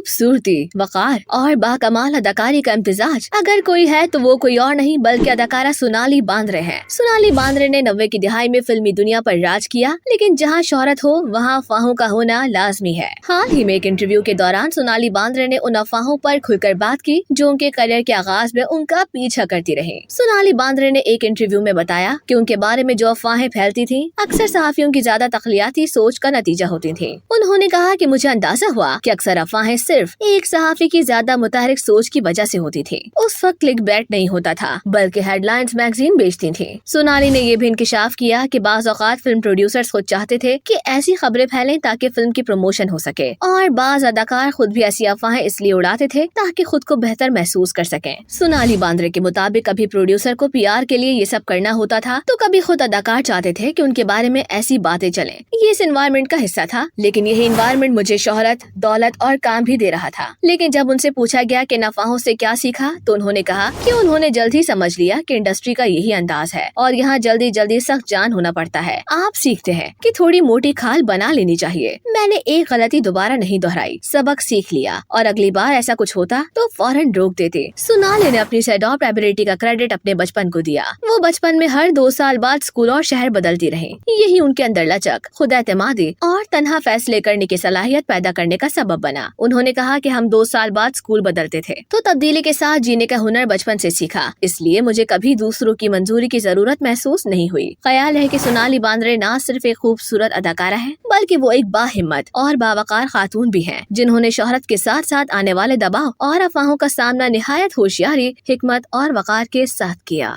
खूबसूरती, वकार और बाकमाल अदाकारी का इम्तिजाज अगर कोई है तो वो कोई और नहीं बल्कि अदाकारा सोनाली बांद्रे है। सोनाली बांद्रे ने 90 की दिहाई में फिल्मी दुनिया पर राज किया, लेकिन जहाँ शोहरत हो वहाँ अफवाहों का होना लाजमी है। हाल ही में एक इंटरव्यू के दौरान सोनाली बांद्रे ने उन अफवाहों पर खुलकर बात की जो उनके करियर के आगाज में उनका पीछा करती रही। सोनाली बांद्रे ने एक इंटरव्यू में बताया कि उनके बारे में जो अफवाहें फैलती थी अक्सर सहाफियों की ज्यादा तख्लियाती सोच का नतीजा होती थी। उन्होंने कहा कि मुझे अंदाजा हुआ कि अक्सर अफवाहें सिर्फ एक सहाफी की ज्यादा मुतहरिक सोच की वजह से होती थी। उस वक्त क्लिक बैट नहीं होता था बल्कि हेडलाइंस मैगजीन बेचती थी। सोनाली ने ये भी इंकिशाफ किया कि बाज़ औक़ात फिल्म प्रोड्यूसर्स खुद चाहते थे कि ऐसी खबरें फैलें ताकि फिल्म की प्रमोशन हो सके, और बाज़ अदाकार खुद भी ऐसी अफवाहें इसलिए उड़ाते थे ताकि खुद को बेहतर महसूस कर सकें। सोनाली बांद्रे के मुताबिक कभी प्रोड्यूसर को PR के लिए ये सब करना होता था तो कभी खुद अदाकार चाहते थे कि उनके बारे में ऐसी बातें चलें। ये इस एनवायरनमेंट का हिस्सा था, लेकिन यही एनवायरनमेंट मुझे शोहरत, दौलत और काम भी दे रहा था। लेकिन जब उनसे पूछा गया कि अफवाहों से क्या सीखा तो उन्होंने कहा कि उन्होंने जल्द ही समझ लिया कि इंडस्ट्री का यही अंदाज है और यहाँ जल्दी जल्दी सख्त जान होना पड़ता है। आप सीखते हैं कि थोड़ी मोटी खाल बना लेनी चाहिए। मैंने एक गलती दोबारा नहीं दोहराई, सबक सीख लिया और अगली बार ऐसा कुछ होता तो फौरन रोक देते। सोनाली ने अपनी सेडॉप एबिलिटी का क्रेडिट अपने बचपन को दिया। वो बचपन में हर 2 साल बाद स्कूल और शहर बदलती रही। यही उनके अंदर लचक, खुद-एतमादी और तन्हा फैसले करने की सलाहियत पैदा करने का सबब बना। उन्होंने कहा कि हम 2 साल बाद स्कूल बदलते थे तो तब्दीली के साथ जीने का हुनर बचपन से सीखा, इसलिए मुझे कभी दूसरों की मंजूरी की जरूरत महसूस नहीं हुई। ख्याल है कि सोनाली बांद्रे न सिर्फ एक खूबसूरत अदाकारा है बल्कि वो एक बाहिम्मत और बावकार खातून भी हैं, जिन्होंने शोहरत के साथ साथ आने वाले दबाव और अफवाहों का सामना निहायत होशियारी, हिकमत और वकार के साथ किया।